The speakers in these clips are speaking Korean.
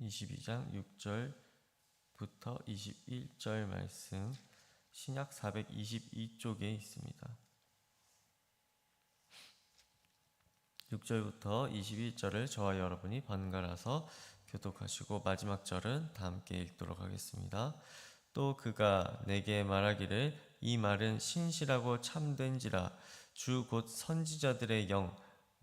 22장 6절부터 21절 말씀 신약 422쪽에 있습니다. 6절부터 21절을 저와 여러분이 번갈아서 교독하시고 마지막 절은 다 함께 읽도록 하겠습니다. 또 그가 내게 말하기를 이 말은 신실하고 참된지라 주 곧 선지자들의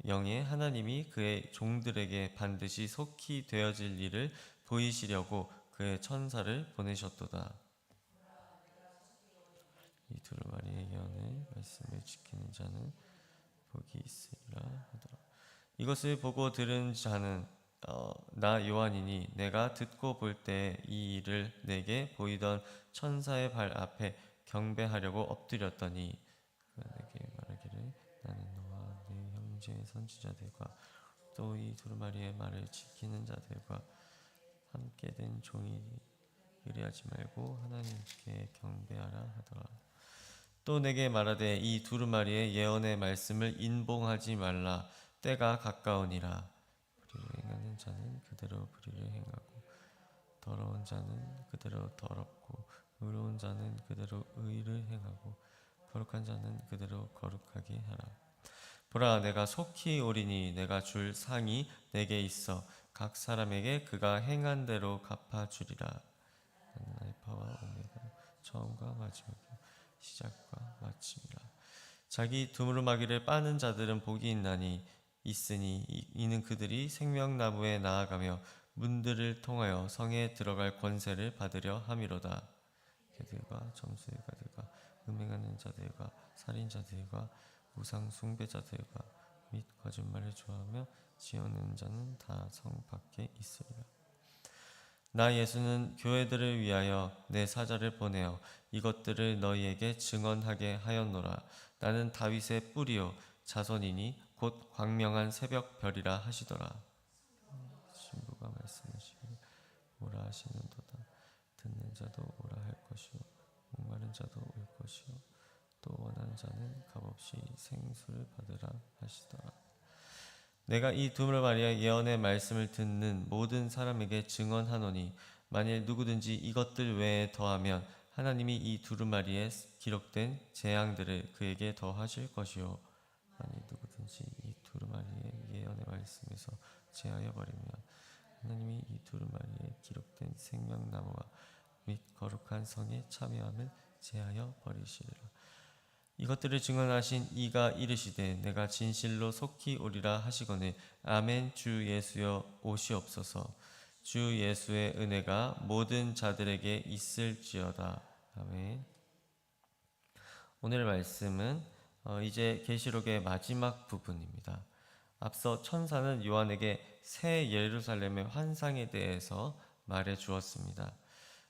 영에 하나님이 그의 종들에게 반드시 속히 되어질 일을 보이시려고 그의 천사를 보내셨도다. 이 두루마리의 예언의 말씀을 지키는 자는 복이 있으리라 하더라. 이것을 보고 들은 자는 나 요한이니 내가 듣고 볼 때 이 일을 내게 보이던 천사의 발 앞에 경배하려고 엎드렸더니 그가 내게 말하기를 나는 너와 네 형제 선지자들과 또 이 두루마리의 말을 지키는 자들과 함께 된 종이 의뢰하지 말고 하나님께 경배하라 하더라. 또 내게 말하되 이 두루마리의 예언의 말씀을 인봉하지 말라. 때가 가까우니라. 불의를 행하는 자는 그대로 불의를 행하고 더러운 자는 그대로 더럽고 의로운 자는 그대로 의를 행하고 거룩한 자는 그대로 거룩하게 하라. 보라 내가 속히 오리니 내가 줄 상이 내게 있어 각 사람에게 그가 행한 대로 갚아주리라. 나는 알파와 오메가 처음과 마지막이요 시작과 마침이라. 자기 두루마기를 빠는 자들은 복이 있으니 이는 그들이 생명나무에 나아가며 문들을 통하여 성에 들어갈 권세를 받으려 함이로다. 개들과 점술가들과 음행하는 자들과 살인자들과 우상 숭배자들과 및 거짓말을 좋아하며 지어내는 자는 다 성 밖에 있으리라. 나 예수는 교회들을 위하여 내 사자를 보내어 이것들을 너희에게 증언하게 하였노라. 나는 다윗의 뿌리요 자손이니 곧 광명한 새벽별이라 하시더라. 신부가 말씀하시기를 오라 하시는도다. 듣는 자도 오라 할 것이요 목마른 자도 올 것이요 또 원하는 자는 값없이 생수를 받으라 하시더라. 내가 이 두루마리의 예언의 말씀을 듣는 모든 사람에게 증언하노니 만일 누구든지 이것들 외에 더하면 하나님이 이 두루마리에 기록된 재앙들을 그에게 더하실 것이요 만일 누구든지 이 두루마리의 예언의 말씀에서 제하여 버리면 하나님이 이 두루마리에 기록된 생명나무와 및 거룩한 성에 참여함을 제하여 버리시리라. 이것들을 증언하신 이가 이르시되 내가 진실로 속히 오리라 하시거늘 아멘. 주 예수여 오시옵소서. 주 예수의 은혜가 모든 자들에게 있을지어다. 아멘. 오늘 말씀은 이제 계시록의 마지막 부분입니다. 앞서 천사는 요한에게 새 예루살렘의 환상에 대해서 말해 주었습니다.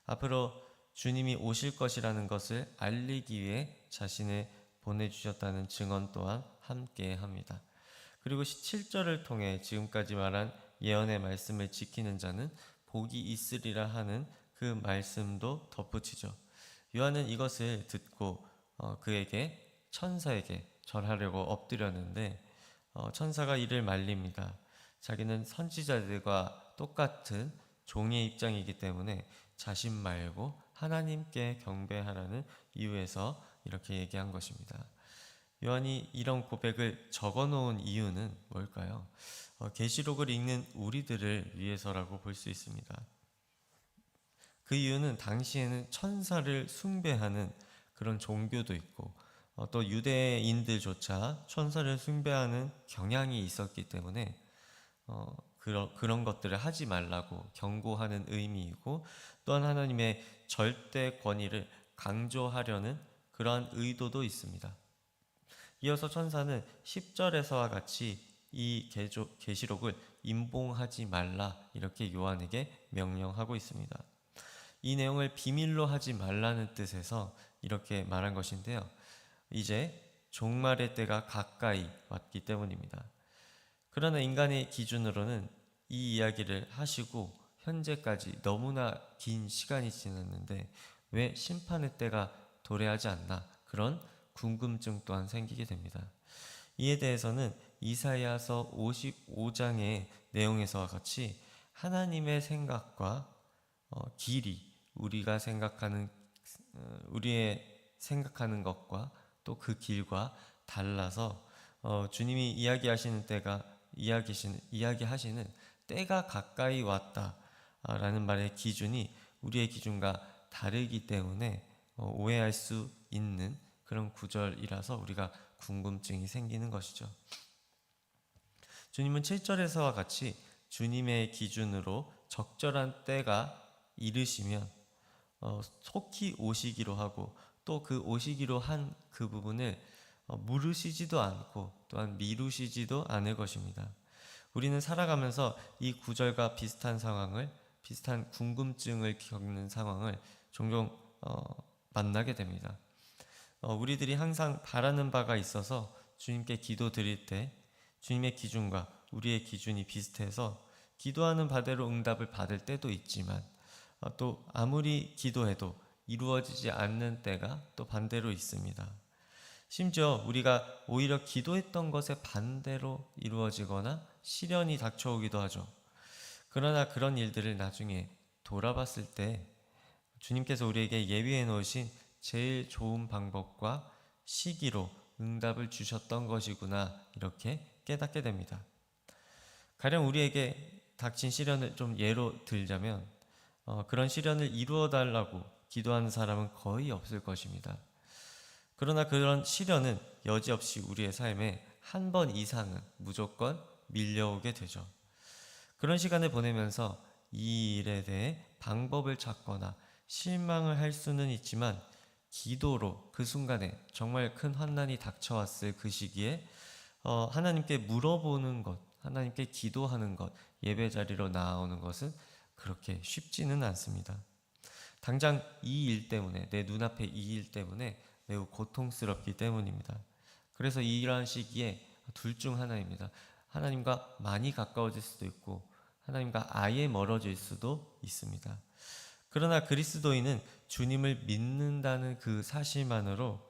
앞으로 주님이 오실 것이라는 것을 알리기 위해 자신을 보내주셨다는 증언 또한 함께 합니다. 그리고 7절을 통해 지금까지 말한 예언의 말씀을 지키는 자는 복이 있으리라 하는 그 말씀도 덧붙이죠. 요한은 이것을 듣고 그에게 천사에게 절하려고 엎드렸는데 천사가 이를 말립니다. 자기는 선지자들과 똑같은 종의 입장이기 때문에 자신 말고 하나님께 경배하라는 이유에서 이렇게 얘기한 것입니다. 요한이 이런 고백을 적어놓은 이유는 뭘까요? 계시록을 읽는 우리들을 위해서라고 볼 수 있습니다. 그 이유는 당시에는 천사를 숭배하는 그런 종교도 있고 또 유대인들조차 천사를 숭배하는 경향이 있었기 때문에 그런 것들을 하지 말라고 경고하는 의미이고 또한 하나님의 절대 권위를 강조하려는 그러한 의도도 있습니다. 이어서 천사는 10절에서와 같이 이 계시록을 임봉하지 말라 이렇게 요한에게 명령하고 있습니다. 이 내용을 비밀로 하지 말라는 뜻에서 이렇게 말한 것인데요. 이제 종말의 때가 가까이 왔기 때문입니다. 그러나 인간의 기준으로는 이 이야기를 하시고 현재까지 너무나 긴 시간이 지났는데 왜 심판의 때가 도래하지 않나 그런 궁금증 또한 생기게 됩니다. 이에 대해서는 이사야서 55장의 내용에서와 같이 하나님의 생각과 길이 우리의 생각하는 것과 또 그 길과 달라서 주님이 이야기하시는 때가 가까이 왔다라는 말의 기준이 우리의 기준과 다르기 때문에 오해할 수 있는 그런 구절이라서 우리가 궁금증이 생기는 것이죠. 주님은 7절에서와 같이 주님의 기준으로 적절한 때가 이르시면 속히 오시기로 하고 또 그 오시기로 한 그 부분을 물으시지도 않고 또한 미루시지도 않을 것입니다. 우리는 살아가면서 이 구절과 비슷한 궁금증을 겪는 상황을 종종 만나게 됩니다. 우리들이 항상 바라는 바가 있어서 주님께 기도 드릴 때 주님의 기준과 우리의 기준이 비슷해서 기도하는 바대로 응답을 받을 때도 있지만 또 아무리 기도해도 이루어지지 않는 때가 또 반대로 있습니다. 심지어 우리가 오히려 기도했던 것에 반대로 이루어지거나 시련이 닥쳐오기도 하죠. 그러나 그런 일들을 나중에 돌아봤을 때 주님께서 우리에게 예비해 놓으신 제일 좋은 방법과 시기로 응답을 주셨던 것이구나 이렇게 깨닫게 됩니다. 가령 우리에게 닥친 시련을 좀 예로 들자면 그런 시련을 이루어 달라고 기도하는 사람은 거의 없을 것입니다. 그러나 그런 시련은 여지없이 우리의 삶에 한 번 이상은 무조건 밀려오게 되죠. 그런 시간을 보내면서 이 일에 대해 방법을 찾거나 실망을 할 수는 있지만 기도로 그 순간에 정말 큰 환난이 닥쳐왔을 그 시기에 하나님께 물어보는 것, 하나님께 기도하는 것, 예배 자리로 나아오는 것은 그렇게 쉽지는 않습니다. 당장 이 일 때문에, 내 눈앞에 이 일 때문에 매우 고통스럽기 때문입니다. 그래서 이러한 시기에 둘 중 하나입니다. 하나님과 많이 가까워질 수도 있고 하나님과 아예 멀어질 수도 있습니다. 그러나 그리스도인은 주님을 믿는다는 그 사실만으로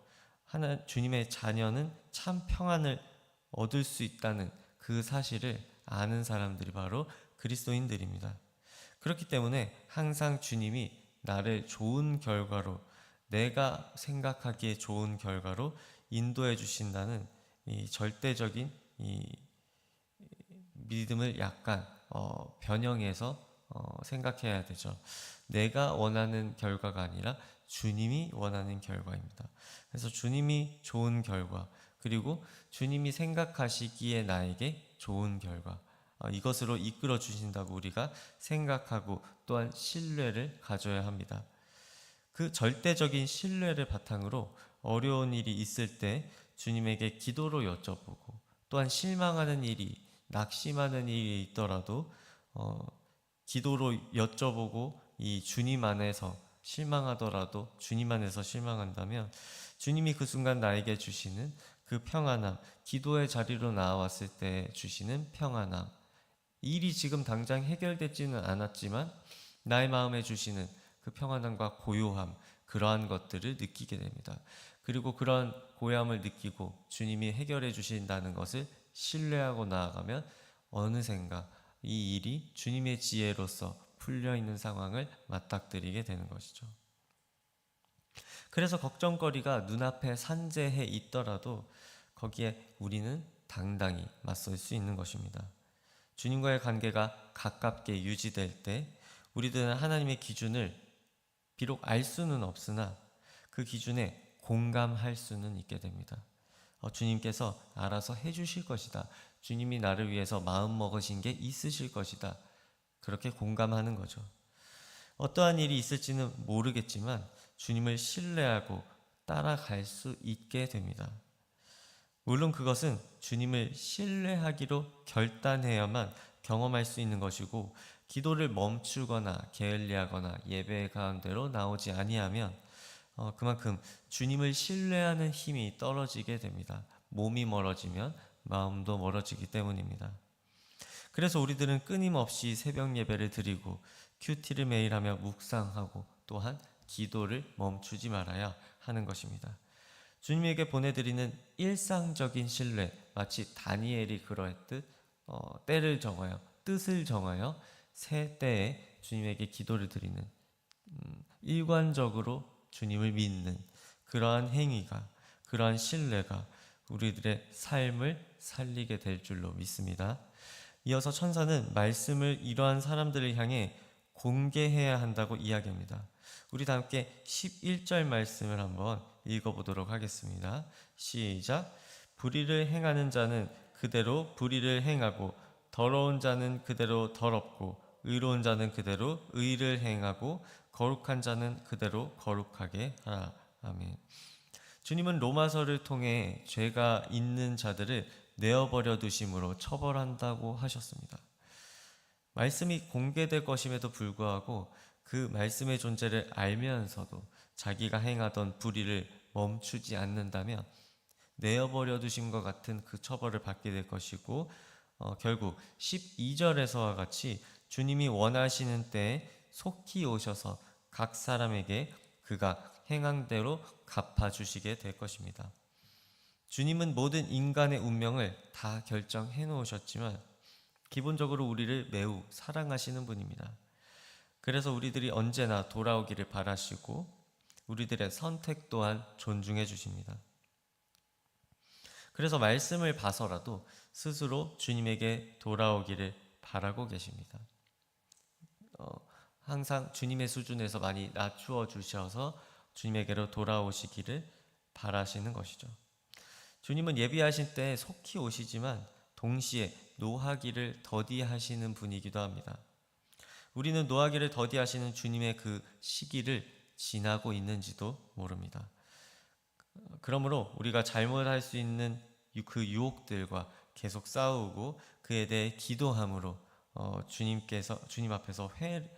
주님의 자녀는 참 평안을 얻을 수 있다는 그 사실을 아는 사람들이 바로 그리스도인들입니다. 그렇기 때문에 항상 주님이 나를 좋은 결과로, 내가 생각하기에 좋은 결과로 인도해 주신다는 이 절대적인 이 믿음을 약간 변형해서 생각해야 되죠. 내가 원하는 결과가 아니라 주님이 원하는 결과입니다. 그래서 주님이 좋은 결과, 그리고 주님이 생각하시기에 나에게 좋은 결과, 이것으로 이끌어 주신다고 우리가 생각하고 또한 신뢰를 가져야 합니다. 그 절대적인 신뢰를 바탕으로 어려운 일이 있을 때 주님에게 기도로 여쭤보고 또한 실망하는 일이, 낙심하는 일이 있더라도 기도로 여쭤보고 이 주님 안에서 실망하더라도 주님 안에서 실망한다면 주님이 그 순간 나에게 주시는 그 평안함, 기도의 자리로 나왔을 때 주시는 평안함, 일이 지금 당장 해결되지는 않았지만 나의 마음에 주시는 그 평안함과 고요함, 그러한 것들을 느끼게 됩니다. 그리고 그런 고요함을 느끼고 주님이 해결해 주신다는 것을 신뢰하고 나아가면 어느샌가 이 일이 주님의 지혜로서 풀려있는 상황을 맞닥뜨리게 되는 것이죠. 그래서 걱정거리가 눈앞에 산재해 있더라도 거기에 우리는 당당히 맞설 수 있는 것입니다. 주님과의 관계가 가깝게 유지될 때 우리들은 하나님의 기준을 비록 알 수는 없으나 그 기준에 공감할 수는 있게 됩니다. 주님께서 알아서 해주실 것이다. 주님이 나를 위해서 마음먹으신 게 있으실 것이다. 그렇게 공감하는 거죠. 어떠한 일이 있을지는 모르겠지만 주님을 신뢰하고 따라갈 수 있게 됩니다. 물론 그것은 주님을 신뢰하기로 결단해야만 경험할 수 있는 것이고 기도를 멈추거나 게을리하거나 예배 가운데로 나오지 아니하면 그만큼 주님을 신뢰하는 힘이 떨어지게 됩니다. 몸이 멀어지면 마음도 멀어지기 때문입니다. 그래서 우리들은 끊임없이 새벽 예배를 드리고 큐티를 매일 하며 묵상하고 또한 기도를 멈추지 말아야 하는 것입니다. 주님에게 보내드리는 일상적인 신뢰, 마치 다니엘이 그러했듯 때를 정하여, 뜻을 정하여 새 때에 주님에게 기도를 드리는, 일관적으로 주님을 믿는 그러한 행위가, 그러한 신뢰가 우리들의 삶을 살리게 될 줄로 믿습니다. 이어서 천사는 말씀을 이러한 사람들을 향해 공개해야 한다고 이야기합니다. 우리 다 함께 11절 말씀을 한번 읽어보도록 하겠습니다. 시작. 불의를 행하는 자는 그대로 불의를 행하고, 더러운 자는 그대로 더럽고, 의로운 자는 그대로 의를 행하고, 거룩한 자는 그대로 거룩하게 하라. 아멘. 주님은 로마서를 통해 죄가 있는 자들을 내어버려 두심으로 처벌한다고 하셨습니다. 말씀이 공개될 것임에도 불구하고 그 말씀의 존재를 알면서도 자기가 행하던 불의를 멈추지 않는다면 내어버려 두심과 같은 그 처벌을 받게 될 것이고, 결국 12절에서와 같이 주님이 원하시는 때에 속히 오셔서 각 사람에게 그가 행한 대로 갚아주시게 될 것입니다. 주님은 모든 인간의 운명을 다 결정해 놓으셨지만 기본적으로 우리를 매우 사랑하시는 분입니다. 그래서 우리들이 언제나 돌아오기를 바라시고 우리들의 선택 또한 존중해 주십니다. 그래서 말씀을 봐서라도 스스로 주님에게 돌아오기를 바라고 계십니다. 항상 주님의 수준에서 많이 낮추어 주셔서 주님에게로 돌아오시기를 바라시는 것이죠. 주님은 예비하신 때에 속히 오시지만 동시에 노하기를 더디하시는 분이기도 합니다. 우리는 노하기를 더디하시는 주님의 그 시기를 지나고 있는지도 모릅니다. 그러므로 우리가 잘못할 수 있는 그 유혹들과 계속 싸우고 그에 대해 기도함으로 주님 앞에서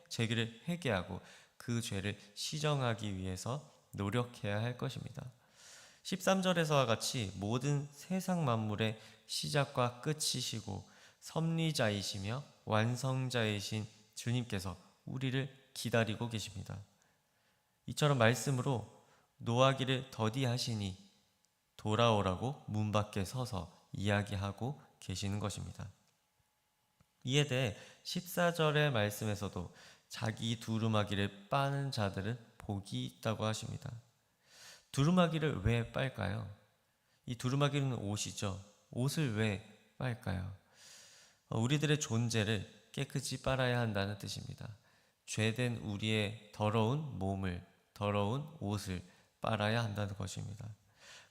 죄를 회개하고 그 죄를 시정하기 위해서 노력해야 할 것입니다. 13절에서와 같이 모든 세상 만물의 시작과 끝이시고 섭리자이시며 완성자이신 주님께서 우리를 기다리고 계십니다. 이처럼 말씀으로 노하기를 더디하시니 돌아오라고 문 밖에 서서 이야기하고 계시는 것입니다. 이에 대해 14절의 말씀에서도 자기 두루마기를 빠는 자들은 복이 있다고 하십니다. 두루마기를 왜 빨까요? 이 두루마기는 옷이죠. 옷을 왜 빨까요? 우리들의 존재를 깨끗이 빨아야 한다는 뜻입니다. 죄된 우리의 더러운 몸을, 더러운 옷을 빨아야 한다는 것입니다.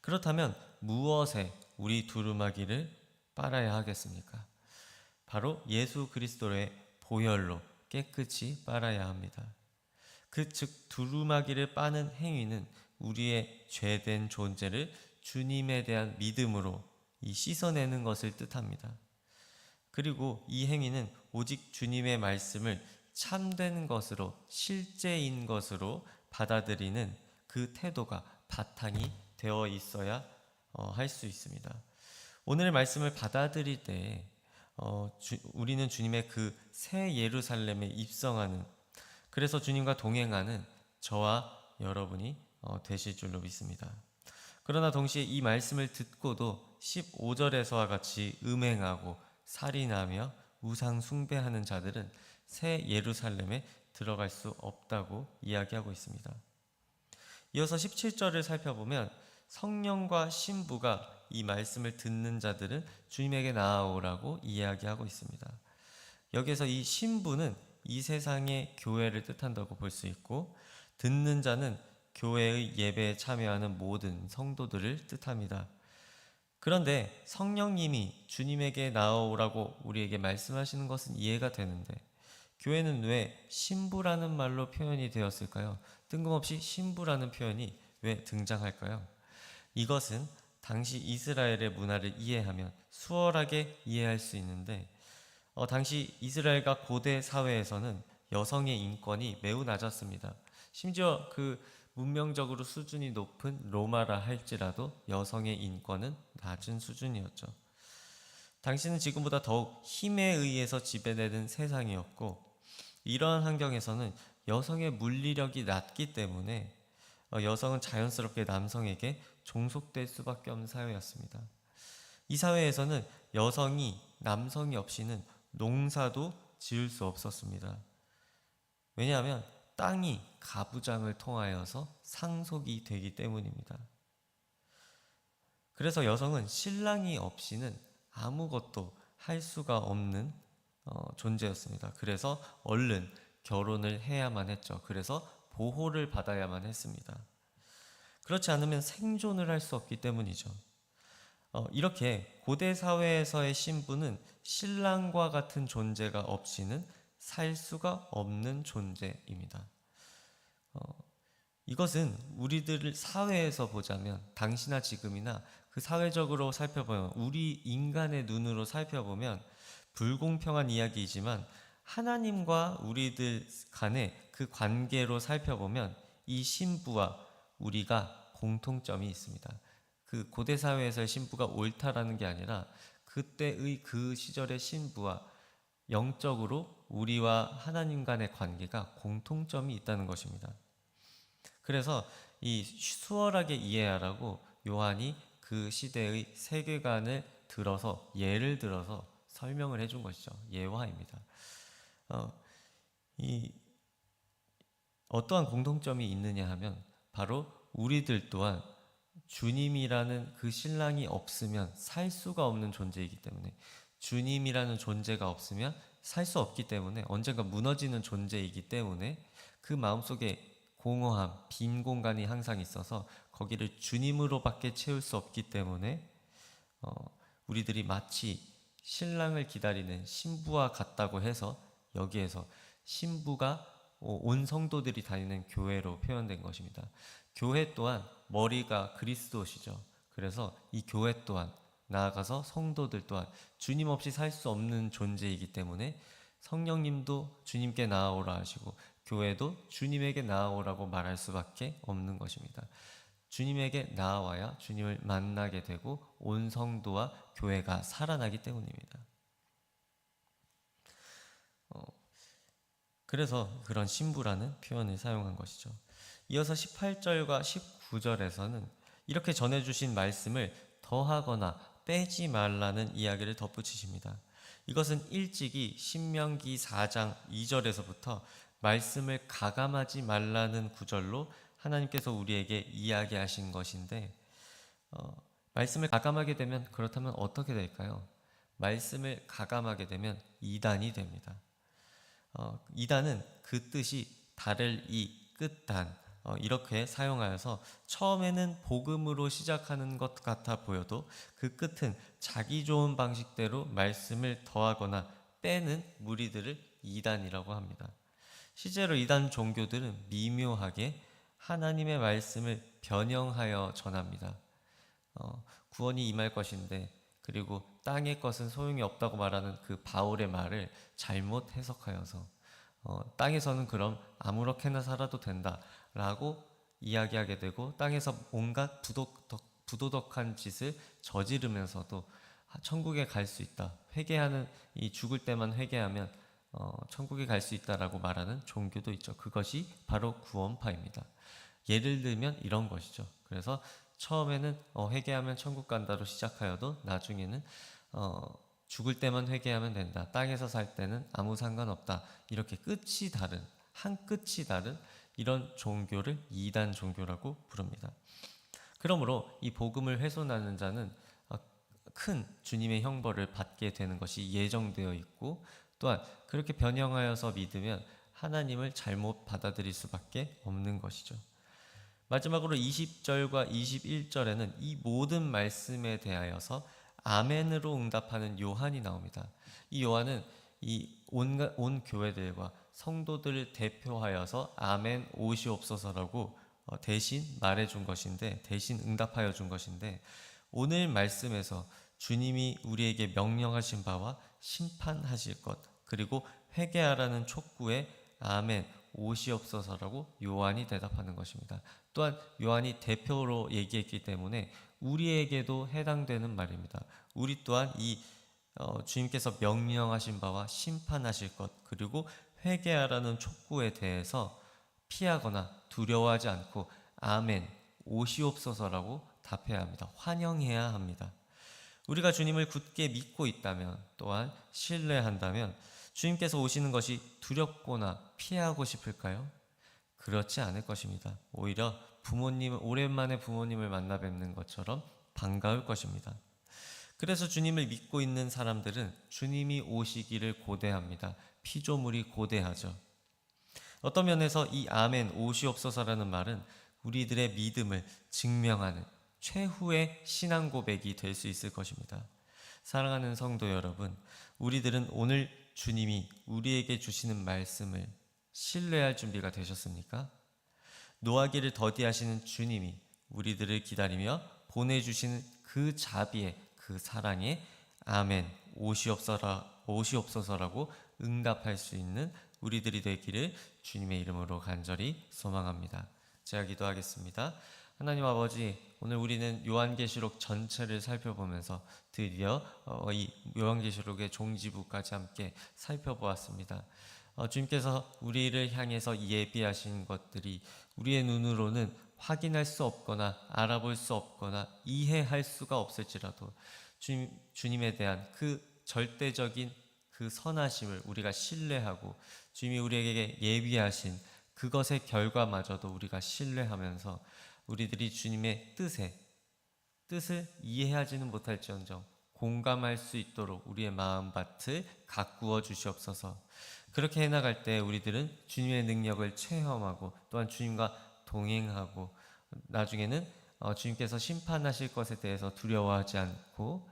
그렇다면 무엇에 우리 두루마기를 빨아야 하겠습니까? 바로 예수 그리스도의 보혈로 깨끗이 빨아야 합니다. 즉 두루마기를 빠는 행위는 우리의 죄된 존재를 주님에 대한 믿음으로 씻어내는 것을 뜻합니다. 그리고 이 행위는 오직 주님의 말씀을 참된 것으로, 실제인 것으로 받아들이는 그 태도가 바탕이 되어 있어야 할 수 있습니다. 오늘의 말씀을 받아들일 때 우리는 주님의 그 새 예루살렘에 입성하는, 그래서 주님과 동행하는 저와 여러분이 되실 줄로 믿습니다. 그러나 동시에 이 말씀을 듣고도 15절에서와 같이 음행하고 살인하며 우상 숭배하는 자들은 새 예루살렘에 들어갈 수 없다고 이야기하고 있습니다. 이어서 17절을 살펴보면 성령과 신부가 이 말씀을 듣는 자들은 주님에게 나아오라고 이야기하고 있습니다. 여기서 이 신부는 이 세상의 교회를 뜻한다고 볼 수 있고, 듣는 자는 교회의 예배에 참여하는 모든 성도들을 뜻합니다. 그런데 성령님이 주님에게 나아오라고 우리에게 말씀하시는 것은 이해가 되는데 교회는 왜 신부라는 말로 표현이 되었을까요? 뜬금없이 신부라는 표현이 왜 등장할까요? 이것은 당시 이스라엘의 문화를 이해하면 수월하게 이해할 수 있는데 당시 이스라엘과 고대 사회에서는 여성의 인권이 매우 낮았습니다. 심지어 그 문명적으로 수준이 높은 로마라 할지라도 여성의 인권은 낮은 수준이었죠. 당시는 지금보다 더욱 힘에 의해서 지배되는 세상이었고, 이러한 환경에서는 여성의 물리력이 낮기 때문에 여성은 자연스럽게 남성에게 종속될 수밖에 없는 사회였습니다. 이 사회에서는 여성이 남성이 없이는 농사도 지을 수 없었습니다. 왜냐하면 땅이 가부장을 통하여서 상속이 되기 때문입니다. 그래서 여성은 신랑이 없이는 아무것도 할 수가 없는 존재였습니다. 그래서 얼른 결혼을 해야만 했죠. 그래서 보호를 받아야만 했습니다. 그렇지 않으면 생존을 할 수 없기 때문이죠. 이렇게 고대 사회에서의 신부는 신랑과 같은 존재가 없이는 살 수가 없는 존재입니다. 이것은 우리들 사회에서 보자면, 당시나 지금이나 그 사회적으로 살펴보면, 우리 인간의 눈으로 살펴보면 불공평한 이야기이지만, 하나님과 우리들 간의 그 관계로 살펴보면 이 신부와 우리가 공통점이 있습니다. 그 고대 사회에서의 신부가 옳다라는 게 아니라 그때의 그 시절의 신부와 영적으로 우리와 하나님 간의 관계가 공통점이 있다는 것입니다. 그래서 이 수월하게 이해하라고 요한이 그 시대의 세계관을 들어서, 예를 들어서 설명을 해준 것이죠. 예화입니다. 이 어떠한 공통점이 있느냐 하면 바로 우리들 또한 주님이라는 그 신랑이 없으면 살 수가 없는 존재이기 때문에, 주님이라는 존재가 없으면 살 수 없기 때문에, 언젠가 무너지는 존재이기 때문에 그 마음속에 공허함, 빈 공간이 항상 있어서 거기를 주님으로밖에 채울 수 없기 때문에 우리들이 마치 신랑을 기다리는 신부와 같다고 해서 여기에서 신부가 온 성도들이 다니는 교회로 표현된 것입니다. 교회 또한 머리가 그리스도시죠. 그래서 이 교회 또한, 나아가서 성도들 또한 주님 없이 살 수 없는 존재이기 때문에 성령님도 주님께 나아오라 하시고 교회도 주님에게 나아오라고 말할 수밖에 없는 것입니다. 주님에게 나아와야 주님을 만나게 되고 온 성도와 교회가 살아나기 때문입니다. 그래서 그런 신부라는 표현을 사용한 것이죠. 이어서 18절과 19절에서는 이렇게 전해주신 말씀을 더하거나 빼지 말라는 이야기를 덧붙이십니다. 이것은 일찍이 신명기 4장 2절에서부터 말씀을 가감하지 말라는 구절로 하나님께서 우리에게 이야기하신 것인데, 말씀을 가감하게 되면, 그렇다면 어떻게 될까요? 말씀을 가감하게 되면 이단이 됩니다. 이단은 그 뜻이 다를 이 끝단, 이렇게 사용하여서 처음에는 복음으로 시작하는 것 같아 보여도 그 끝은 자기 좋은 방식대로 말씀을 더하거나 빼는 무리들을 이단이라고 합니다. 실제로 이단 종교들은 미묘하게 하나님의 말씀을 변형하여 전합니다. 구원이 임할 것인데, 그리고 땅의 것은 소용이 없다고 말하는 그 바울의 말을 잘못 해석하여서 땅에서는 그럼 아무렇게나 살아도 된다라고 이야기하게 되고, 땅에서 온갖 부도덕한 짓을 저지르면서도 천국에 갈 수 있다, 회개하는, 이 죽을 때만 회개하면 천국에 갈 수 있다라고 말하는 종교도 있죠. 그것이 바로 구원파입니다. 예를 들면 이런 것이죠. 그래서 처음에는 회개하면 천국 간다로 시작하여도 나중에는 죽을 때만 회개하면 된다, 땅에서 살 때는 아무 상관없다, 이렇게 끝이 다른, 한 끝이 다른 이런 종교를 이단 종교라고 부릅니다. 그러므로 이 복음을 훼손하는 자는 큰 주님의 형벌을 받게 되는 것이 예정되어 있고, 또한 그렇게 변형하여서 믿으면 하나님을 잘못 받아들일 수밖에 없는 것이죠. 마지막으로 20절과 21절에는 이 모든 말씀에 대하여서 아멘으로 응답하는 요한이 나옵니다. 이 요한은 온 교회들과 성도들을 대표하여서 아멘 오시옵소서라고 대신 말해준 것인데, 대신 응답하여 준 것인데, 오늘 말씀에서 주님이 우리에게 명령하신 바와 심판하실 것, 그리고 회개하라는 촉구에 아멘 오시옵소서라고 요한이 대답하는 것입니다. 또한 요한이 대표로 얘기했기 때문에 우리에게도 해당되는 말입니다. 우리 또한 이 주님께서 명령하신 바와 심판하실 것, 그리고 회개하라는 촉구에 대해서 피하거나 두려워하지 않고 아멘 오시옵소서라고 답해야 합니다. 환영해야 합니다. 우리가 주님을 굳게 믿고 있다면, 또한 신뢰한다면 주님께서 오시는 것이 두렵거나 피하고 싶을까요? 그렇지 않을 것입니다. 오히려 오랜만에 부모님을 만나 뵙는 것처럼 반가울 것입니다. 그래서 주님을 믿고 있는 사람들은 주님이 오시기를 고대합니다. 피조물이 고대하죠. 어떤 면에서 이 아멘 오시옵소서라는 말은 우리들의 믿음을 증명하는 최후의 신앙 고백이 될 수 있을 것입니다. 사랑하는 성도 여러분, 우리들은 오늘 주님이 우리에게 주시는 말씀을 신뢰할 준비가 되셨습니까? 노하기를 더디하시는 주님이 우리들을 기다리며 보내주시는 그 자비에, 그 사랑에 아멘 오시옵소서라고 응답할 수 있는 우리들이 되기를 주님의 이름으로 간절히 소망합니다. 제가 기도하겠습니다. 하나님 아버지, 오늘 우리는 요한계시록 전체를 살펴보면서 드디어 이 요한계시록의 종지부까지 함께 살펴보았습니다. 주님께서 우리를 향해서 예비하신 것들이 우리의 눈으로는 확인할 수 없거나 알아볼 수 없거나 이해할 수가 없을지라도 주님에 대한 그 절대적인 그 선하심을 우리가 신뢰하고 주님이 우리에게 예비하신 그것의 결과마저도 우리가 신뢰하면서 우리들이 주님의 뜻을 이해하지는 못할지언정 공감할 수 있도록 우리의 마음밭을 가꾸어 주시옵소서. 그렇게 해나갈 때 우리들은 주님의 능력을 체험하고 또한 주님과 동행하고 나중에는 주님께서 심판하실 것에 대해서 두려워하지 않고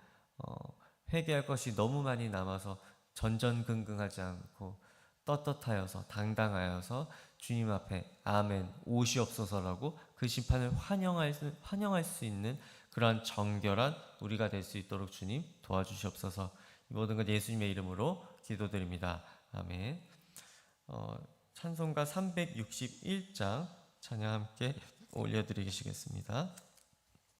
회개할 것이 너무 많이 남아서 전전긍긍하지 않고 떳떳하여서 당당하여서 주님 앞에 아멘 오시옵소서라고 그 심판을 환영할 수 있는 그러한 정결한 우리가 될 수 있도록 주님 도와주시옵소서. 이 모든 것 예수님의 이름으로 기도드립니다. 아멘. 찬송가 361장 찬양 함께 올려드리시겠습니다.